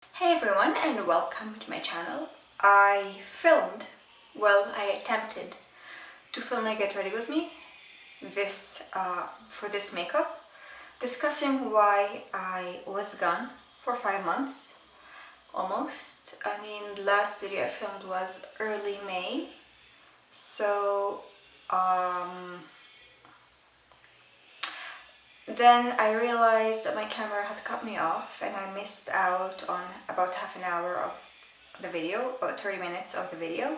Hey everyone, and welcome to my channel. I attempted to film a Get Ready With Me for this makeup, discussing why I was gone for 5 months, almost. I mean, the last video I filmed was early May, so then I realized that my camera had cut me off and I missed out on about half an hour of the video, about 30 minutes of the video.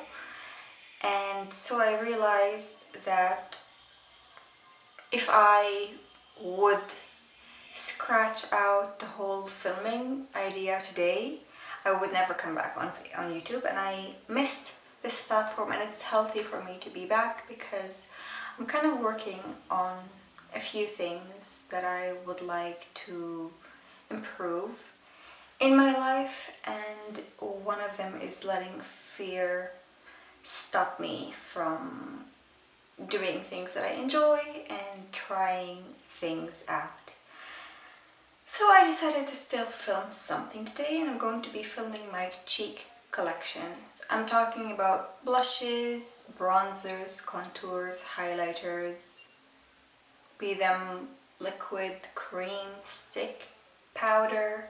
And so I realized that if I would scratch out the whole filming idea today, I would never come back on YouTube, and I missed this platform, and it's healthy for me to be back because I'm kind of working on a few things that I would like to improve in my life, and one of them is letting fear stop me from doing things that I enjoy and trying things out. So I decided to still film something today, and I'm going to be filming my cheek collection. I'm talking about blushes, bronzers, contours, highlighters, be them liquid, cream, stick, powder,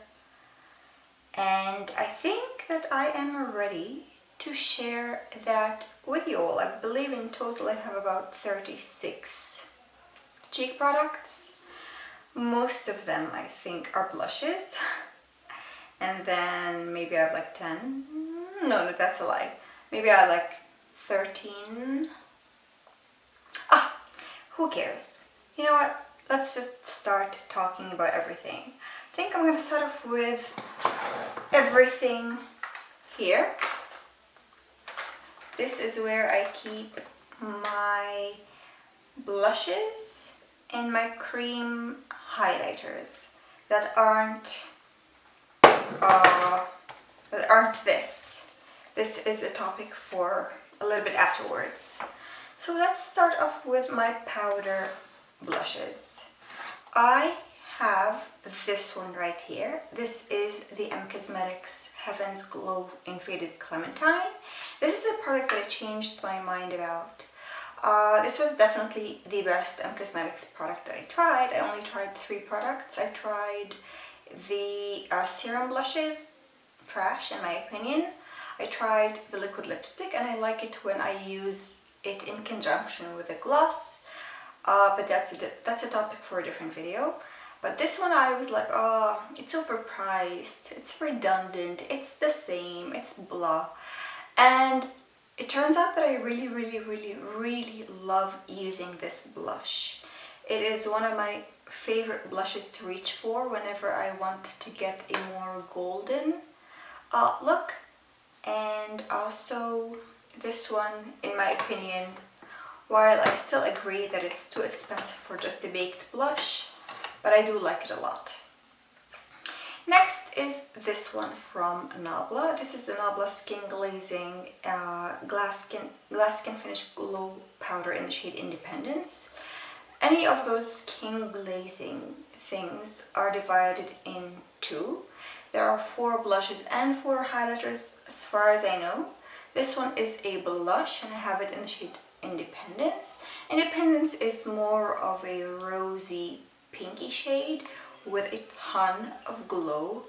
and I think that I am ready to share that with you all. I believe in total I have about 36 cheek products. Most of them I think are blushes, and then maybe I have like 10. No, that's a lie. Maybe I have like 13. Who cares? You know what? Let's just start talking about everything. I think I'm going to start off with everything here. This is where I keep my blushes and my cream highlighters that aren't this. This is a topic for a little bit afterwards. So let's start off with my powder blushes. I have this one right here. This is the Cosmetics Heaven's Glow in Faded Clementine. This is a product that I changed my mind about. This was definitely the best Cosmetics product that I tried. I only tried 3 products. I tried the serum blushes, trash in my opinion. I tried the liquid lipstick, and I like it when I use it in conjunction with a gloss. But that's a topic for a different video. But this one I was like, oh, it's overpriced, it's redundant, it's the same, it's blah. And it turns out that I really love using this blush. It is one of my favorite blushes to reach for whenever I want to get a more golden look. And also this one, in my opinion, while I still agree that it's too expensive for just a baked blush, but I do like it a lot. Next is this one from Nabla. This is the Nabla Skin Glazing Glass Skin Finish Glow Powder in the shade Independence. Any of those skin glazing things are divided in 2. There are 4 blushes and 4 highlighters as far as I know. This one is a blush, and I have it in the shade Independence. Independence is more of a rosy pinky shade with a ton of glow.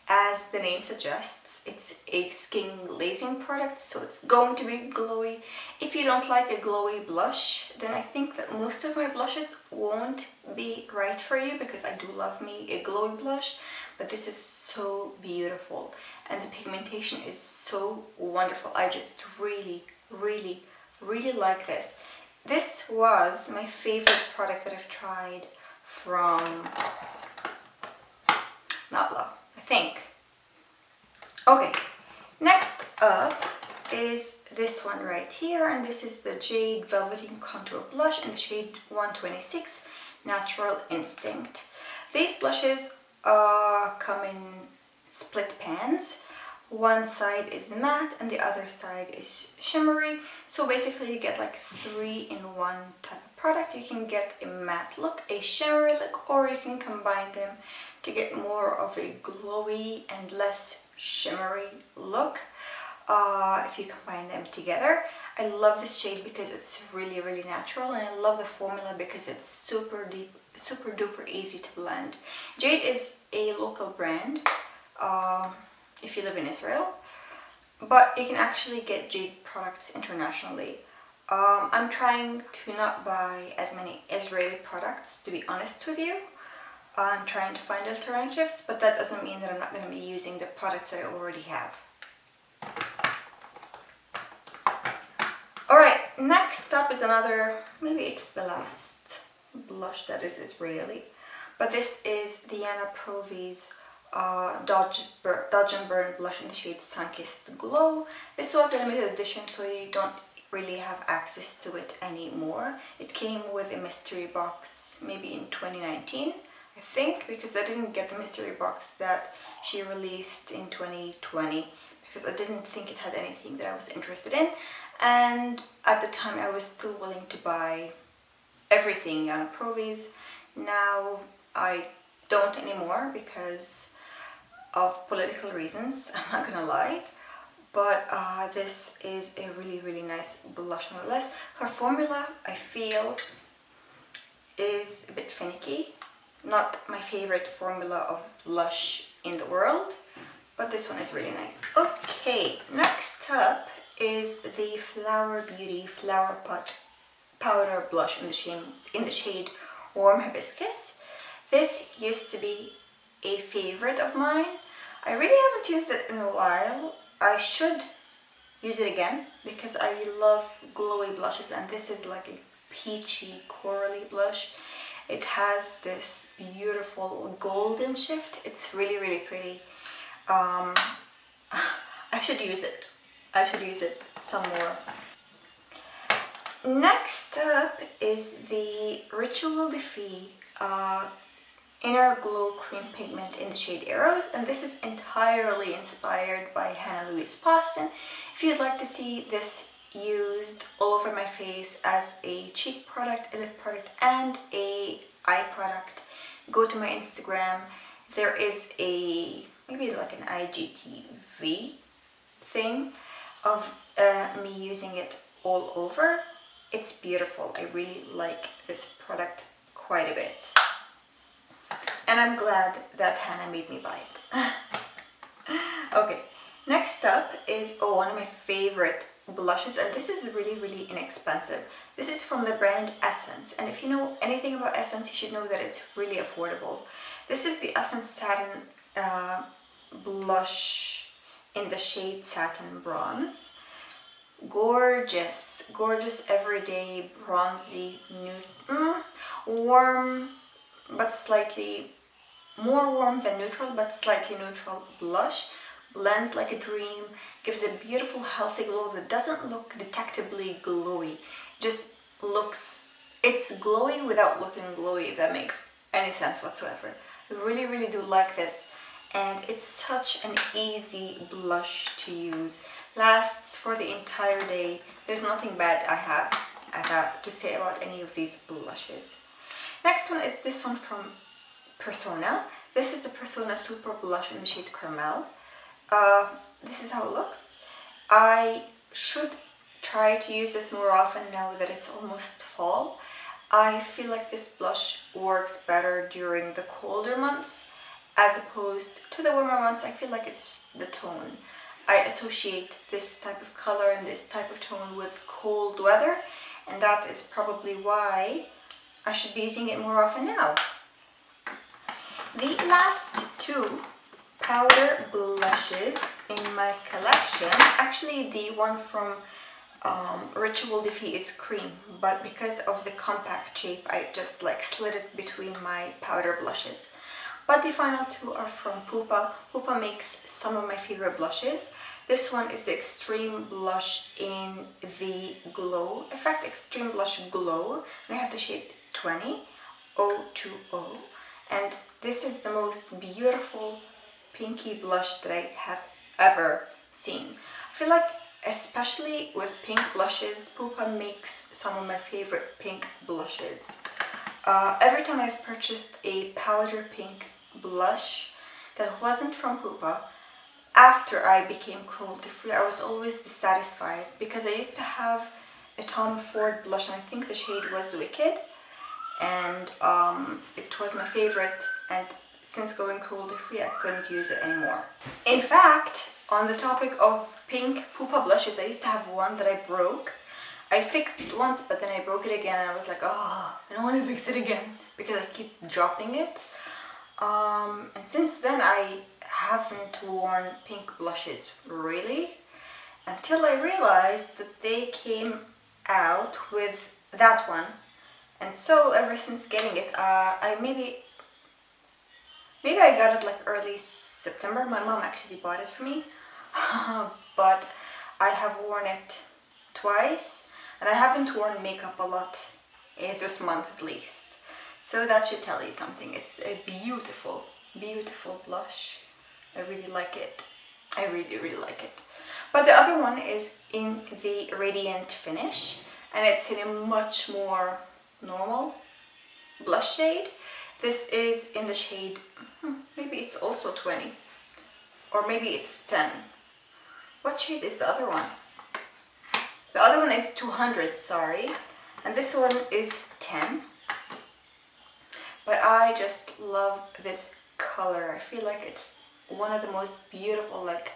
As the name suggests, it's a skin glazing product, so it's going to be glowy. If you don't like a glowy blush, then I think that most of my blushes won't be right for you, because I do love me a glowy blush, but this is so beautiful and the pigmentation is so wonderful. I just really like this. This was my favorite product that I've tried from Nabla, I think. Okay, next up is this one right here, and this is the Jade Velveteen Contour Blush in the shade 126 Natural Instinct. These blushes come in split pans. One side is matte and the other side is shimmery. So basically you get like 3-in-1 type of product. You can get a matte look, a shimmery look, or you can combine them to get more of a glowy and less shimmery look if you combine them together. I love this shade because it's really, really natural, and I love the formula because it's super duper easy to blend. Jade is a local brand if you live in Israel, but you can actually get Jade products internationally. I'm trying to not buy as many Israeli products, to be honest with you. I'm trying to find alternatives, but that doesn't mean that I'm not going to be using the products that I already have. Alright, next up is another, maybe it's the last blush that is Israeli, but this is the Anna Provi's Dodge and Burn blush in the shade Sun-Kissed Glow. This was a limited edition, so you don't really have access to it anymore. It came with a mystery box maybe in 2019, I think, because I didn't get the mystery box that she released in 2020 because I didn't think it had anything that I was interested in, and at the time I was still willing to buy everything on Provi's. Now I don't anymore because of political reasons, I'm not gonna lie. But this is a really, really nice blush nonetheless. Her formula, I feel, is a bit finicky. Not my favorite formula of blush in the world, but this one is really nice. Okay, next up is the Flower Beauty Flower Pot Powder Blush in the shade Warm Hibiscus. This used to be a favorite of mine. I really haven't used it in a while. I should use it again because I love glowy blushes, and this is like a peachy corally blush. It has this beautiful golden shift. It's really, really pretty. I should use it. I should use it some more. Next up is the Ritual Defy Inner Glow Cream Pigment in the shade Arrows, and this is entirely inspired by Hannah Louise Poston. If you'd like to see this used all over my face as a cheek product, a lip product, and a eye product, go to my Instagram. There is a, maybe like an IGTV thing of me using it all over. It's beautiful. I really like this product quite a bit. And I'm glad that Hannah made me buy it. Okay, next up is one of my favorite blushes, and this is really, really inexpensive. This is from the brand Essence, and if you know anything about Essence, you should know that it's really affordable. This is the Essence Satin blush in the shade Satin Bronze. Gorgeous, gorgeous everyday bronzy nude, warm but slightly more warm than neutral, but slightly neutral blush. Blends like a dream, gives a beautiful healthy glow that doesn't look detectably glowy. Just looks, it's glowy without looking glowy, if that makes any sense whatsoever. I really, really do like this, and it's such an easy blush to use. Lasts for the entire day. There's nothing bad I have to say about any of these blushes. Next one is this one from Persona. This is the Persona Super Blush in the shade Carmel. This is how it looks. I should try to use this more often now that it's almost fall. I feel like this blush works better during the colder months as opposed to the warmer months. I feel like it's the tone. I associate this type of color and this type of tone with cold weather, and that is probably why I should be using it more often now. The last two powder blushes in my collection, actually the one from Ritual Defy is cream, but because of the compact shape I just like slid it between my powder blushes. But the final two are from Pupa. Pupa makes some of my favorite blushes. This one is the Extreme Blush in the Glow Effect, Extreme Blush Glow, and I have the shade 20, 020, and this is the most beautiful pinky blush that I have ever seen. I feel like, especially with pink blushes, Pupa makes some of my favorite pink blushes. Every time I've purchased a powder pink blush that wasn't from Pupa. After I became cruelty-free, I was always dissatisfied because I used to have a Tom Ford blush, and I think the shade was Wicked, and it was my favorite, and since going cruelty-free I couldn't use it anymore. In fact, on the topic of pink Pupa blushes, I used to have one that I broke. I fixed it once, but then I broke it again, and I was like, oh, I don't want to fix it again because I keep dropping it. And since then I haven't worn pink blushes really, until I realized that they came out with that one. And so ever since getting it, maybe I got it like early September. My mom actually bought it for me. But I have worn it twice, and I haven't worn makeup a lot this month at least. So that should tell you something. It's a beautiful, beautiful blush. I really like it. I really, really like it. But the other one is in the Radiant Finish, and it's in a much more normal blush shade. This is in the shade, maybe it's also 20, or maybe it's 10. What shade is the other one? The other one is 200, sorry, and this one is 10. But I just love this color. I feel like it's one of the most beautiful, like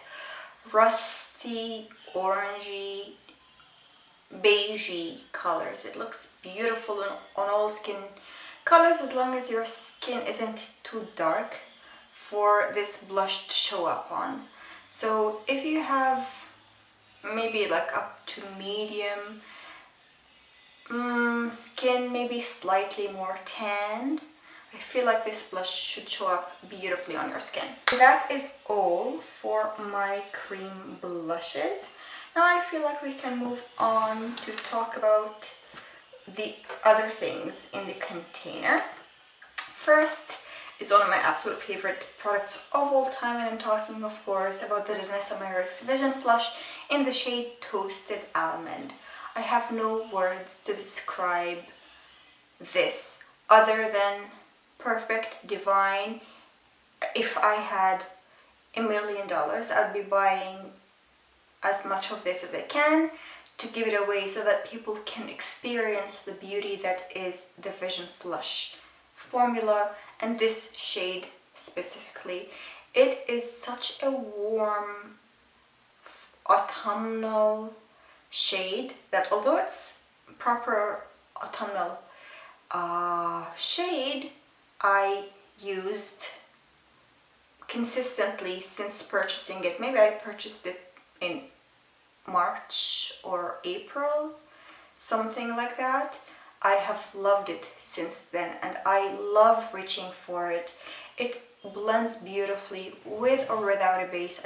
rusty, orangey, beigey colors. It looks beautiful on all skin colors, as long as your skin isn't too dark for this blush to show up on. So if you have maybe like up to medium skin, maybe slightly more tanned, I feel like this blush should show up beautifully on your skin. So that is all for my cream blushes. Now I feel like we can move on to talk about the other things in the container. First is one of my absolute favorite products of all time, and I'm talking of course about the Vanessa Myrick's Vision Flush in the shade Toasted Almond. I have no words to describe this other than perfect, divine. If I had $1 million, I'd be buying as much of this as I can to give it away so that people can experience the beauty that is the Vision Flush formula and this shade specifically. It is such a warm autumnal shade that although it's proper autumnal shade, I used consistently since purchasing it. Maybe I purchased it in March or April, something like that. I have loved it since then, and I love reaching for it. It blends beautifully with or without a base.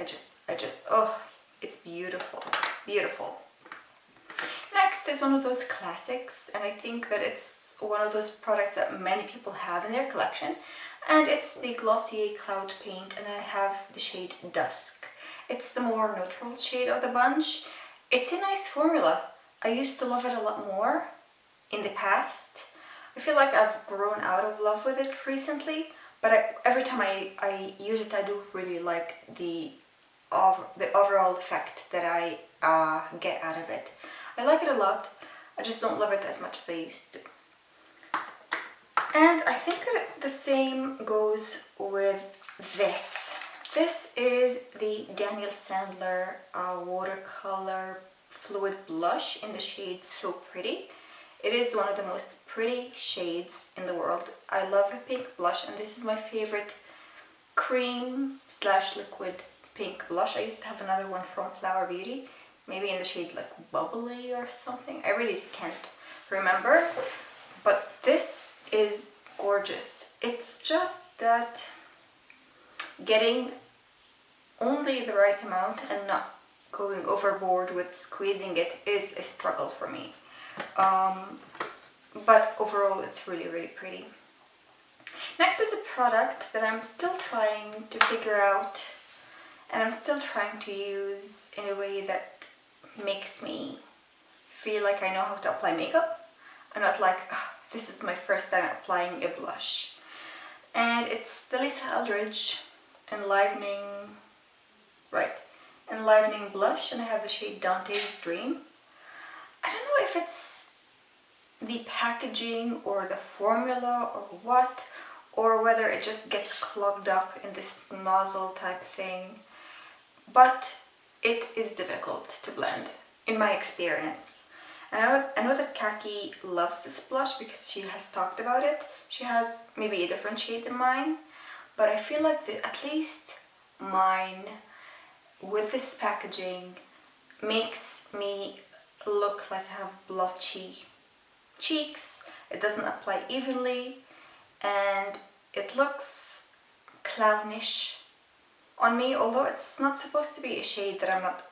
Oh, it's beautiful, beautiful. Next is one of those classics, and I think that it's one of those products that many people have in their collection, and it's the Glossier Cloud Paint, and I have the shade Dusk. It's the more neutral shade of the bunch. It's a nice formula. I used to love it a lot more in the past. I feel like I've grown out of love with it recently, but every time I use it, I do really like the overall effect that I get out of it. I like it a lot. I just don't love it as much as I used to. And I think that the same goes with this. This is the Daniel Sandler watercolor fluid blush in the shade So Pretty. It is one of the most pretty shades in the world. I love a pink blush, and this is my favorite cream / liquid pink blush. I used to have another one from Flower Beauty, maybe in the shade like Bubbly or something. I really can't remember, but this is gorgeous. It's just that getting only the right amount and not going overboard with squeezing it is a struggle for me. But overall it's really, really pretty. Next is a product that I'm still trying to figure out, and I'm still trying to use in a way that makes me feel like I know how to apply makeup. I'm not like, oh, this is my first time applying a blush. and it's the Lisa Eldridge Enlivening Blush, and I have the shade Dante's Dream. I don't know if it's the packaging or the formula or what, or whether it just gets clogged up in this nozzle type thing, but it is difficult to blend in my experience. And I know that Kaki loves this blush because she has talked about it. She has maybe a different shade than mine, but I feel like at least mine with this packaging makes me look like I have blotchy cheeks. It doesn't apply evenly, and it looks clownish on me, although it's not supposed to be a shade that I'm not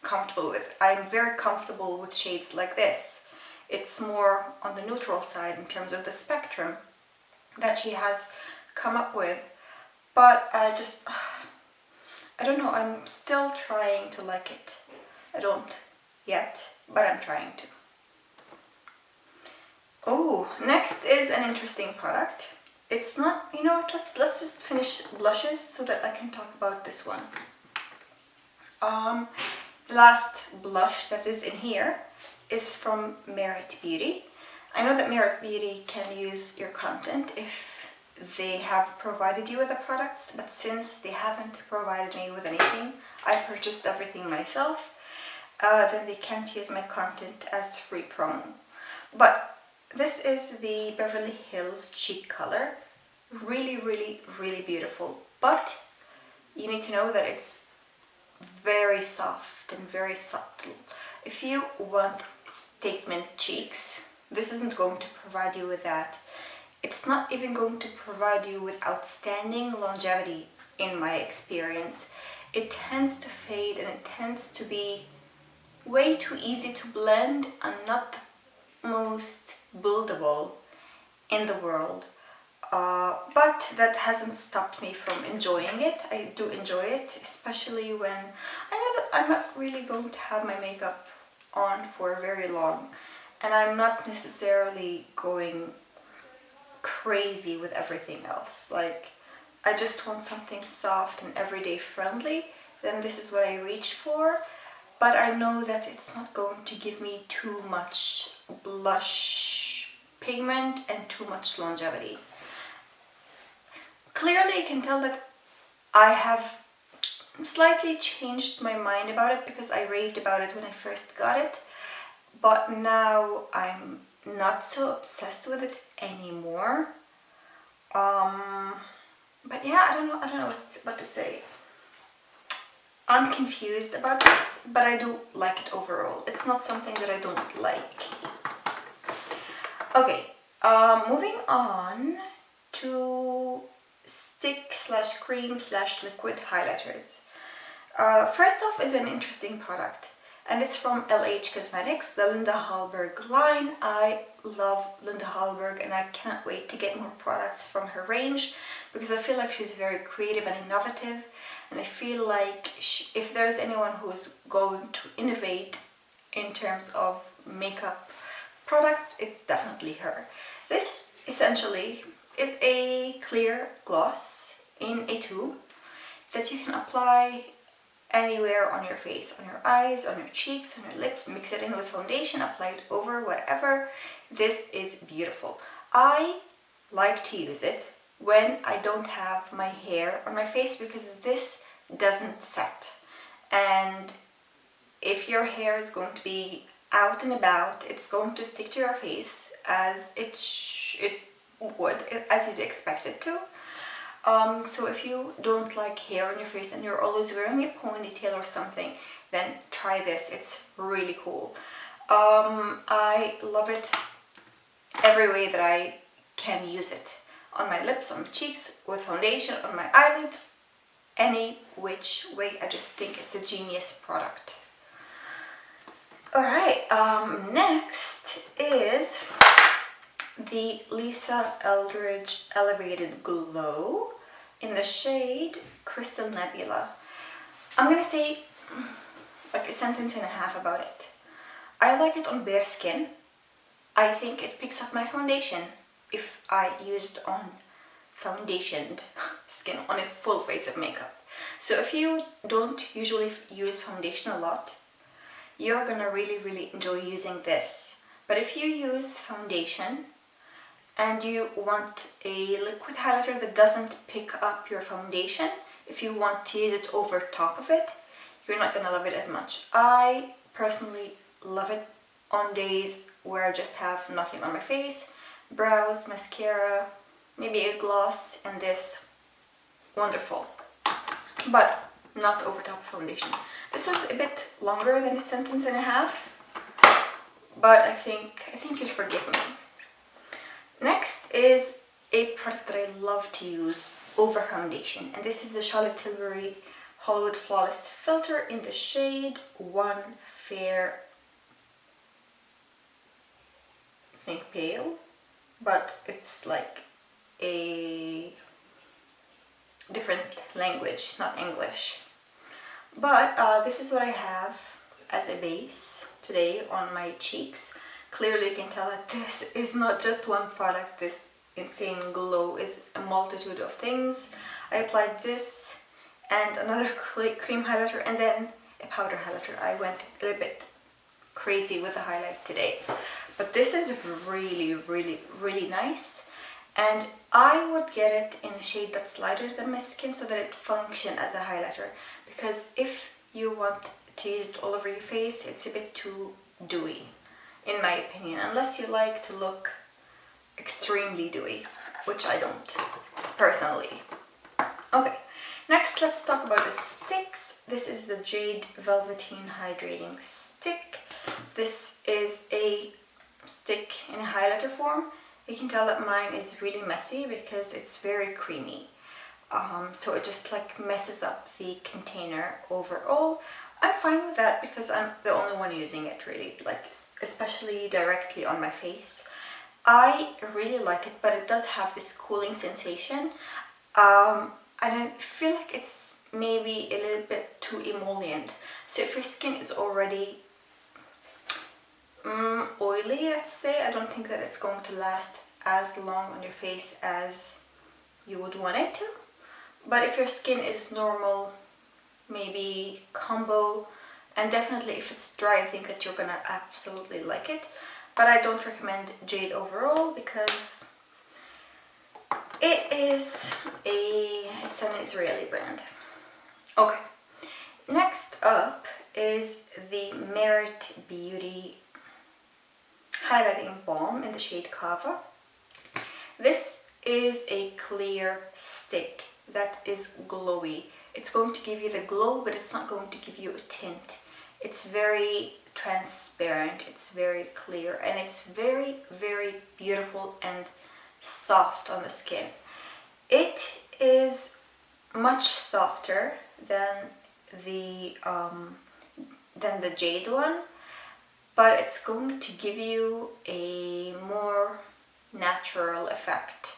comfortable with. I'm very comfortable with shades like this. It's more on the neutral side in terms of the spectrum that she has come up with, but I don't know, I'm still trying to like it. I don't yet, but I'm trying to. Oh, next is an interesting product. It's not, you know what, let's just finish blushes so that I can talk about this one. The last blush that is in here is from Myrick Beauty. I know that Myrick Beauty can use your content if they have provided you with the products, but since they haven't provided me with anything, I purchased everything myself, then they can't use my content as free promo. But this is the Beverly Hills Cheek Color. Really, really, really beautiful. But you need to know that it's very soft and very subtle. If you want statement cheeks, this isn't going to provide you with that. It's not even going to provide you with outstanding longevity in my experience. It tends to fade and it tends to be way too easy to blend and not the most buildable in the world. But that hasn't stopped me from enjoying it. I do enjoy it, especially when I know that I'm not really going to have my makeup on for very long, and I'm not necessarily going crazy with everything else. Like, I just want something soft and everyday friendly, then this is what I reach for. But I know that it's not going to give me too much blush pigment and too much longevity. Clearly you can tell that I have slightly changed my mind about it because I raved about it when I first got it, but now I'm not so obsessed with it anymore. But yeah, I don't know what to say. I'm confused about this, but I do like it overall. It's not something that I don't like. Okay, moving on to stick/cream/liquid highlighters. First off is an interesting product, and it's from LH Cosmetics, the Linda Hallberg line. I love Linda Hallberg, and I cannot wait to get more products from her range because I feel like she's very creative and innovative, and I feel like if there's anyone who is going to innovate in terms of makeup products, it's definitely her. This essentially is a clear gloss in a tube that you can apply anywhere on your face, on your eyes, on your cheeks, on your lips. Mix it in with foundation, apply it over whatever. This is beautiful. I like to use it when I don't have my hair on my face because this doesn't set. And if your hair is going to be out and about, it's going to stick to your face as it would, as you'd expect it to. So if you don't like hair on your face and you're always wearing a ponytail or something, then try this. It's really cool. I love it every way that I can use it. On my lips, on my cheeks, with foundation, on my eyelids, any which way. I just think it's a genius product. Alright, next is the Lisa Eldridge Elevated Glow in the shade Crystal Nebula. I'm gonna say like a sentence and a half about it. I like it on bare skin. I think it picks up my foundation if I used on foundationed skin on a full face of makeup. So if you don't usually use foundation a lot, you're gonna really enjoy using this. But if you use foundation and you want a liquid highlighter that doesn't pick up your foundation, if you want to use it over top of it, you're not gonna love it as much. I personally love it on days where I just have nothing on my face, brows, mascara, maybe a gloss, and this. Wonderful. But not over top foundation. This was a bit longer than a sentence and a half, but I think you'll forgive me. Next is a product that I love to use over foundation, and this is the Charlotte Tilbury Hollywood Flawless Filter in the shade 1 Fair, I think pale, but it's like a different language, not English. But this is what I have as a base today on my cheeks. Clearly you can tell that this is not just one product. This insane glow is a multitude of things. I applied this and another cream highlighter and then a powder highlighter. I went a little bit crazy with the highlight today. But this is really nice. And I would get it in a shade that's lighter than my skin so that it functions as a highlighter. Because if you want to use it all over your face, it's a bit too dewy, in my opinion. Unless you like to look extremely dewy, which I don't, personally. Okay, next let's talk about the sticks. This is the Jade Velvetine Hydrating Stick. This is a stick in a highlighter form. You can tell that mine is really messy because it's very creamy. So it just like messes up the container overall. I'm fine with that because I'm the only one using it really, like especially directly on my face. I really like it, but it does have this cooling sensation. And I feel like it's maybe a little bit too emollient. So if your skin is already oily, let's say, I don't think that it's going to last as long on your face as you would want it to. But if your skin is normal, maybe combo, and definitely if it's dry, I think that you're gonna absolutely like it. But I don't recommend Jade overall because it's an Israeli brand. Okay, next up is the Merit Beauty Highlighting Balm in the shade Kava. This is a clear stick that is glowy. It's going to give you the glow, but it's not going to give you a tint. It's very transparent, it's very clear, and it's very beautiful and soft on the skin. It is much softer than the Jade one, but it's going to give you a more natural effect.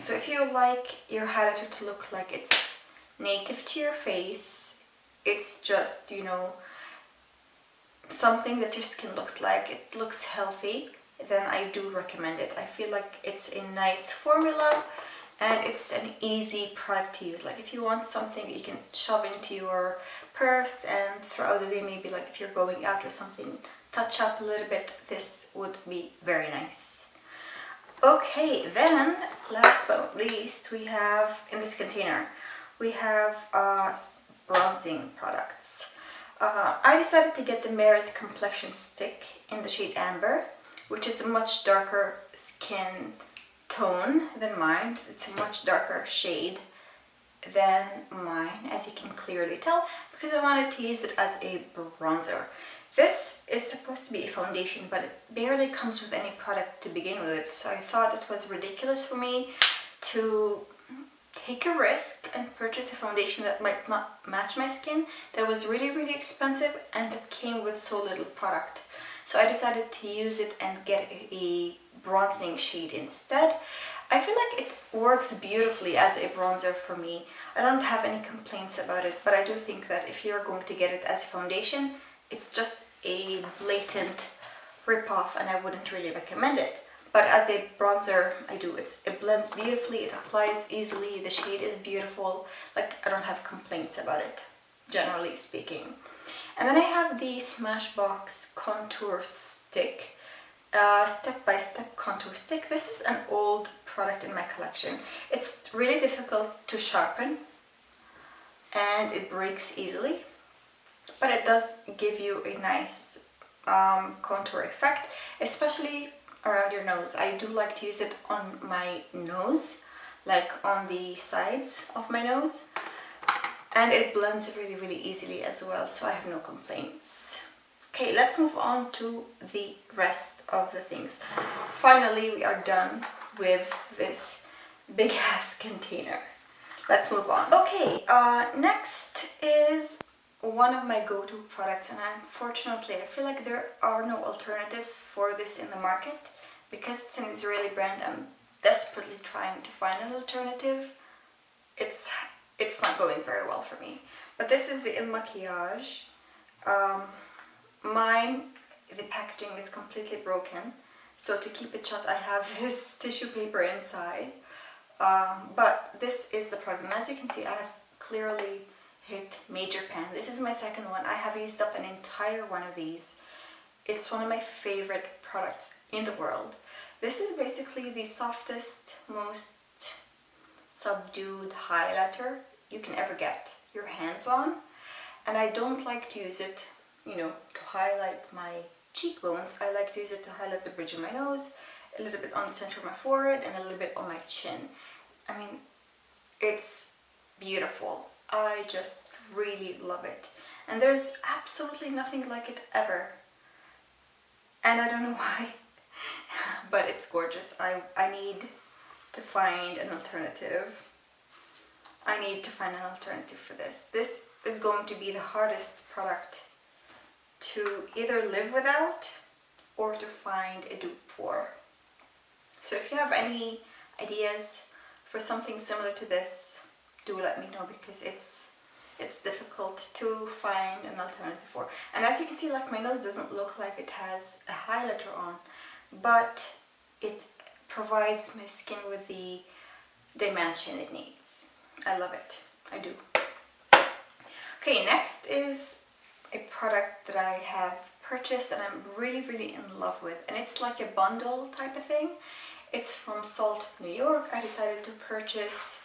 So if you like your highlighter to look like it's native to your face, it's just, you know, something that your skin looks like, it looks healthy, then I do recommend it. I feel like it's a nice formula and it's an easy product to use. Like if you want something you can shove into your purse and throughout the day, maybe like if you're going out or something, touch up a little bit, this would be very nice. Okay, then last but not least, we have in this container, we have bronzing products. I decided to get the Merit Complexion Stick in the shade Amber, which is a much darker skin tone than mine. It's a much darker shade than mine, as you can clearly tell, because I wanted to use it as a bronzer. This is supposed to be a foundation, but it barely comes with any product to begin with, so I thought it was ridiculous for me to take a risk and purchase a foundation that might not match my skin, that was really expensive and that came with so little product. So I decided to use it and get a bronzing shade instead. I feel like it works beautifully as a bronzer for me. I don't have any complaints about it, but I do think that if you're going to get it as a foundation, it's just a blatant rip-off and I wouldn't really recommend it. but as a bronzer, I do. It blends beautifully, it applies easily, the shade is beautiful. Like, I don't have complaints about it, generally speaking. And then I have the Smashbox contour stick, step-by-step contour stick. This is an old product in my collection. It's really difficult to sharpen and it breaks easily, but it does give you a nice contour effect, especially around your nose. I do like to use it on my nose, like on the sides of my nose, and it blends really easily as well, so I have no complaints. Okay, let's move on to the rest of the things. Finally, we are done with this big ass container. Let's move on. Okay, next is one of my go-to products, and unfortunately I feel like there are no alternatives for this in the market. Because it's an Israeli brand, I'm desperately trying to find an alternative. It's not going very well for me. But this is the Ilmaquillage. Mine, the packaging is completely broken, so to keep it shut I have this tissue paper inside. But this is the product, and as you can see I have clearly hit major pan. This is my second one. I have used up an entire one of these. It's one of my favorite products in the world. This is basically the softest, most subdued highlighter you can ever get your hands on. And I don't like to use it, you know, to highlight my cheekbones. I like to use it to highlight the bridge of my nose, a little bit on the center of my forehead, and a little bit on my chin. I mean, it's beautiful. I just really love it. And there's absolutely nothing like it ever. And I don't know why, but it's gorgeous. I need to find an alternative. I need to find an alternative for this. This is going to be the hardest product to either live without or to find a dupe for. So if you have any ideas for something similar to this, do let me know, because it's difficult to find an alternative for. And as you can see, like, my nose doesn't look like it has a highlighter on, but it provides my skin with the dimension it needs. I love it. I do. Okay, next is a product that I have purchased and I'm really in love with, and it's like a bundle type of thing. It's from Salt, New York. I decided to purchase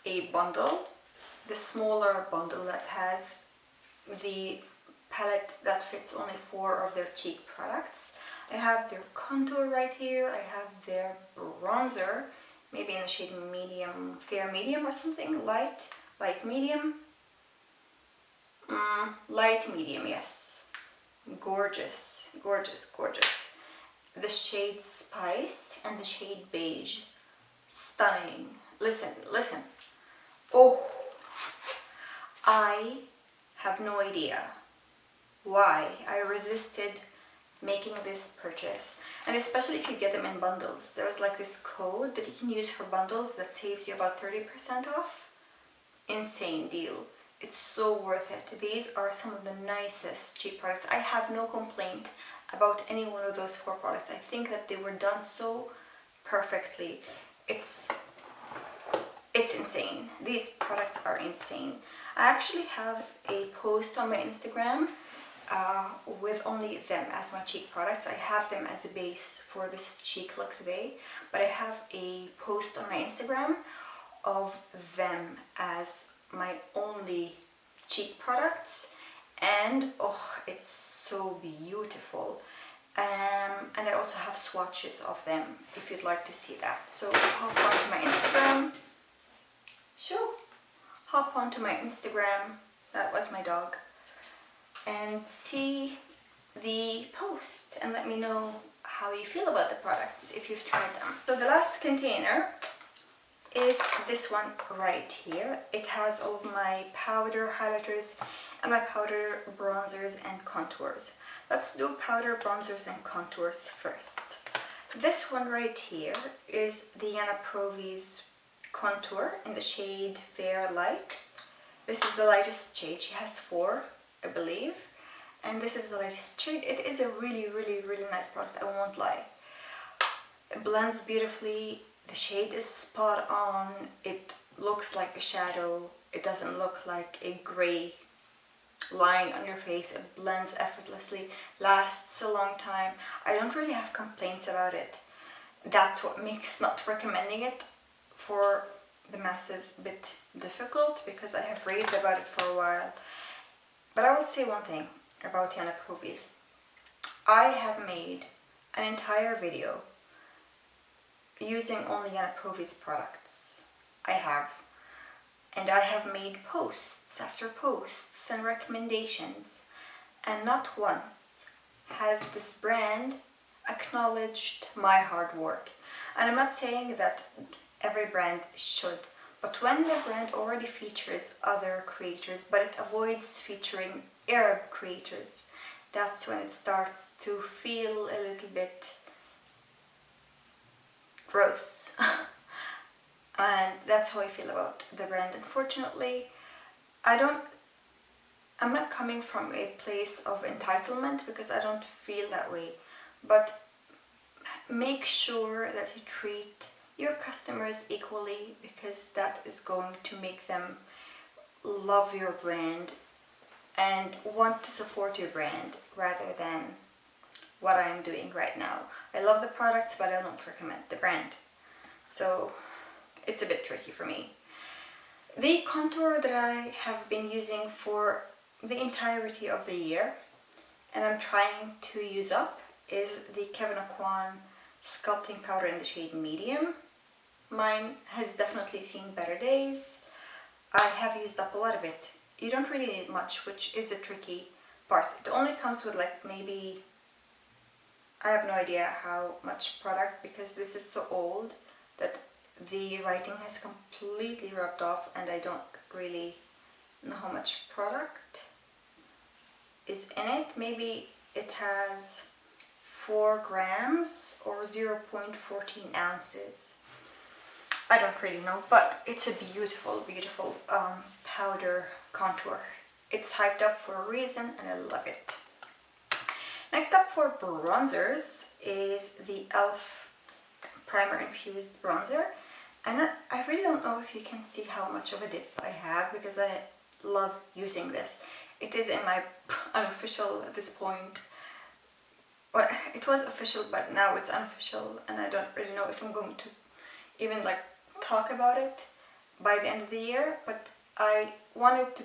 a bundle, the smaller bundle that has the palette that fits only 4 of their cheek products. I have their contour right here, I have their bronzer, maybe in the shade medium, fair medium or something, light medium, light medium, yes, gorgeous. The shade Spice and the shade Beige, stunning. Listen, oh, I have no idea why I resisted making this purchase, and especially if you get them in bundles. There's like this code that you can use for bundles that saves you about 30% off. Insane deal. It's so worth it. These are some of the nicest cheap products. I have no complaint about any one of those 4 products. I think that they were done so perfectly. It's insane. These products are insane. I actually have a post on my Instagram with only them as my cheek products. I have them as a base for this cheek look today, but I have a post on my Instagram of them as my only cheek products, and oh, it's so beautiful. And I also have swatches of them if you'd like to see that. So hop onto my Instagram. Hop onto my Instagram, that was my dog, and see the post and let me know how you feel about the products if you've tried them. So the last container is this one right here. It has all of my powder highlighters and my powder bronzers and contours. Let's do powder bronzers and contours first. This one right here is the Yana Provi's contour in the shade Fair Light. This is the lightest shade. She has 4, I believe, and this is the lightest shade. It is a really nice product, I won't lie. It blends beautifully. The shade is spot on. It looks like a shadow. It doesn't look like a gray line on your face. It blends effortlessly, lasts a long time. I don't really have complaints about it. That's what makes not recommending it for the masses a bit difficult, because I have raved about it for a while. But I will say one thing about Yana Provis. I have made an entire video using only Yana Provis products. I have. And I have made posts after posts and recommendations, and not once has this brand acknowledged my hard work. And I'm not saying that every brand should, but when the brand already features other creators, but it avoids featuring Arab creators, that's when it starts to feel a little bit gross. And that's how I feel about the brand. Unfortunately, I'm not coming from a place of entitlement, because I don't feel that way. But make sure that you treat your customers equally, because that is going to make them love your brand and want to support your brand rather than what I'm doing right now. I love the products, but I don't recommend the brand. So it's a bit tricky for me. The contour that I have been using for the entirety of the year, and I'm trying to use up, is the Kevyn Aucoin Sculpting Powder in the shade Medium. Mine has definitely seen better days. I have used up a lot of it. You don't really need much, which is a tricky part. It only comes with like maybe, I have no idea how much product, because this is so old that the writing has completely rubbed off, and I don't really know how much product is in it. Maybe it has 4 grams or 0.14 ounces. I don't really know, but it's a beautiful, beautiful powder contour. It's hyped up for a reason, and I love it. Next up for bronzers is the e.l.f. Primer Infused Bronzer. And I really don't know if you can see how much of a dip I have, because I love using this. It is in my unofficial at this point. Well, it was official, but now it's unofficial, and I don't really know if I'm going to even like talk about it by the end of the year. But I wanted to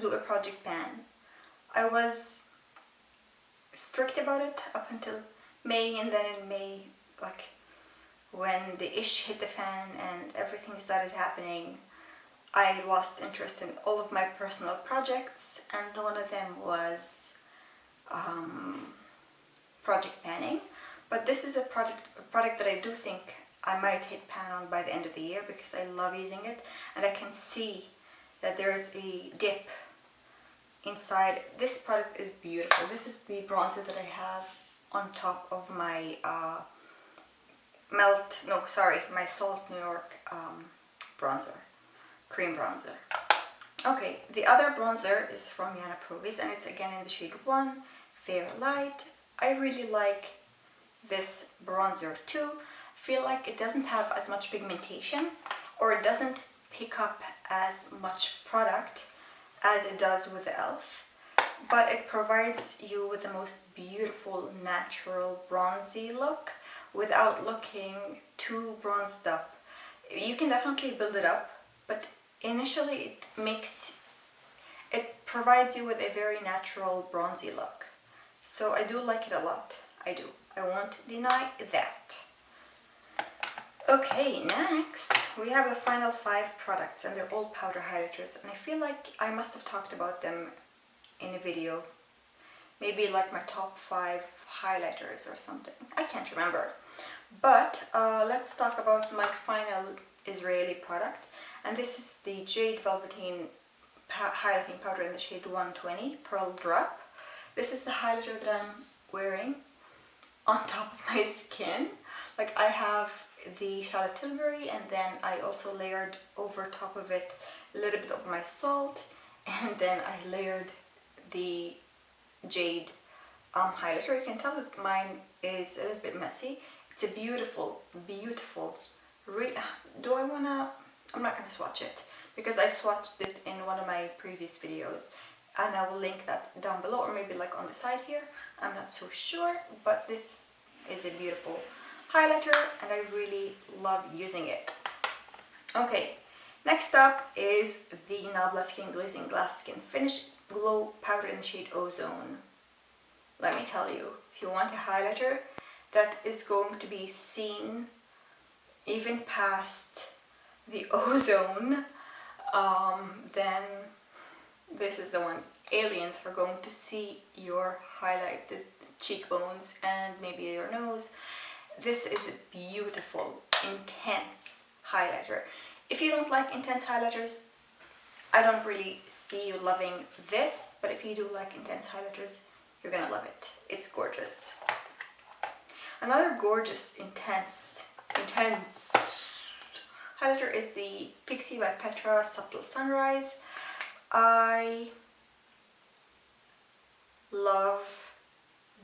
do a project pan. I was strict about it up until May, and then in May, like when the ish hit the fan and everything started happening, I lost interest in all of my personal projects, and one of them was project panning. But this is a product that I do think I might hit pan on by the end of the year, because I love using it, and I can see that there is a dip inside. This product is beautiful. This is the bronzer that I have on top of my my Salt New York bronzer, cream bronzer. Okay, the other bronzer is from Yana Provis, and it's again in the shade 1, Fair Light. I really like this bronzer too. Feel like it doesn't have as much pigmentation, or it doesn't pick up as much product as it does with the e.l.f. But it provides you with the most beautiful natural bronzy look without looking too bronzed up. You can definitely build it up, but initially it provides you with a very natural bronzy look. So I do like it a lot. I do. I won't deny that. Okay, next we have the final 5 products, and they're all powder highlighters, and I feel like I must have talked about them in a video. Maybe like my top 5 highlighters or something. I can't remember. But let's talk about my final Israeli product, and this is the Jade Velvetine highlighting powder in the shade 120 Pearl Drop. This is the highlighter that I'm wearing on top of my skin. Like, I have the Charlotte Tilbury, and then I also layered over top of it a little bit of my salt, and then I layered the Jade highlighter. You can tell that mine is a little bit messy. It's a beautiful, beautiful, do I wanna, I'm not gonna swatch it because I swatched it in one of my previous videos, and I will link that down below, or maybe like on the side here, I'm not so sure, but this is a beautiful highlighter and I really love using it. Okay, next up is the Nabla Skin Glazing Glass Skin Finish Glow Powder in the shade Ozone. Let me tell you, if you want a highlighter that is going to be seen even past the ozone, then this is the one. Aliens are going to see your highlighted cheekbones and maybe your nose. This is a beautiful, intense highlighter. If you don't like intense highlighters, I don't really see you loving this, but if you do like intense highlighters, you're gonna love it. It's gorgeous. Another gorgeous, intense highlighter is the Pixie by Petra Subtle Sunrise. I love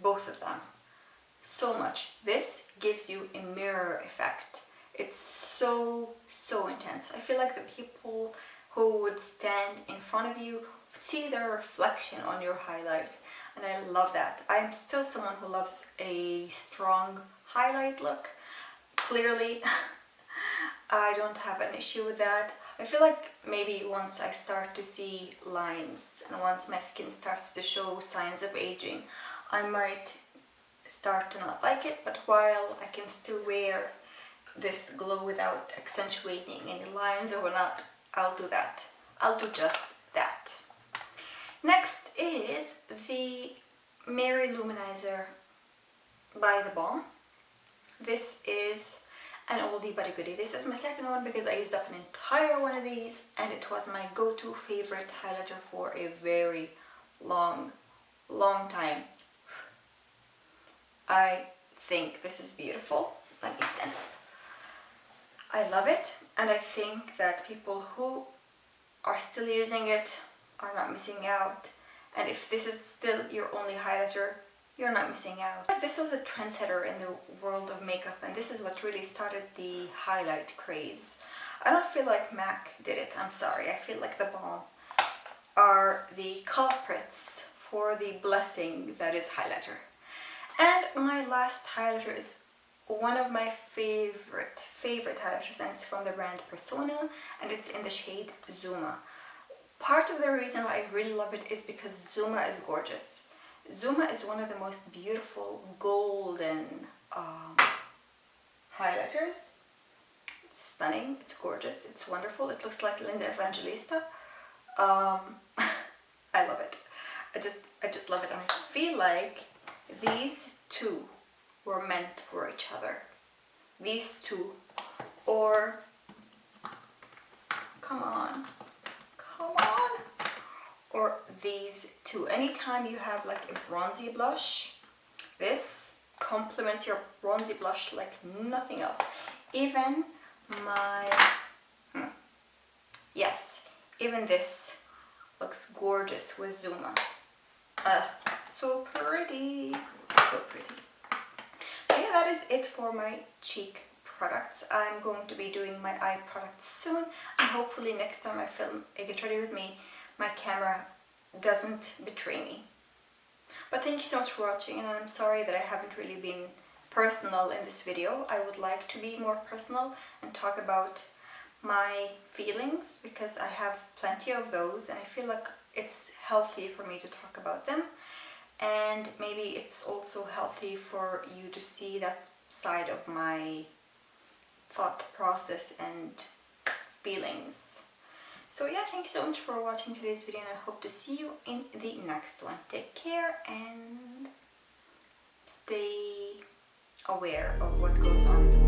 both of them so much. This gives you a mirror effect. It's so intense. I feel like the people who would stand in front of you would see their reflection on your highlight, and I love that. I'm still someone who loves a strong highlight look. Clearly I don't have an issue with that. I feel like maybe once I start to see lines and once my skin starts to show signs of aging, I might start to not like it, but while I can still wear this glow without accentuating any lines or whatnot, I'll do that. I'll do just that. Next is the Mary Luminizer by The Balm. This is an oldie but a goodie. This is my second one because I used up an entire one of these, and it was my go-to favorite highlighter for a very long time. I think this is beautiful. Let me stand up. I love it, and I think that people who are still using it are not missing out. And if this is still your only highlighter, you're not missing out. This was a trendsetter in the world of makeup, and this is what really started the highlight craze. I don't feel like MAC did it, I'm sorry. I feel like The Balm are the culprits for the blessing that is highlighter. And my last highlighter is one of my favorite highlighters, and it's from the brand Persona, and it's in the shade Zuma. Part of the reason why I really love it is because Zuma is gorgeous. Zuma is one of the most beautiful golden highlighters. It's stunning, it's gorgeous, it's wonderful. It looks like Linda Evangelista. I love it. I just love it, and I feel like these two were meant for each other. These two, or come on, or these two. Anytime you have like a bronzy blush, this complements your bronzy blush like nothing else. Even my, yes, even this looks gorgeous with Zuma. So pretty, so pretty. So yeah, that is it for my cheek products. I'm going to be doing my eye products soon, and hopefully next time I film a Get Ready With Me, my camera doesn't betray me. But thank you so much for watching, and I'm sorry that I haven't really been personal in this video. I would like to be more personal and talk about my feelings, because I have plenty of those, and I feel like it's healthy for me to talk about them, and maybe it's also healthy for you to see that side of my thought process and feelings. So yeah, thank you so much for watching today's video, and I hope to see you in the next one. Take care and stay aware of what goes on in the world.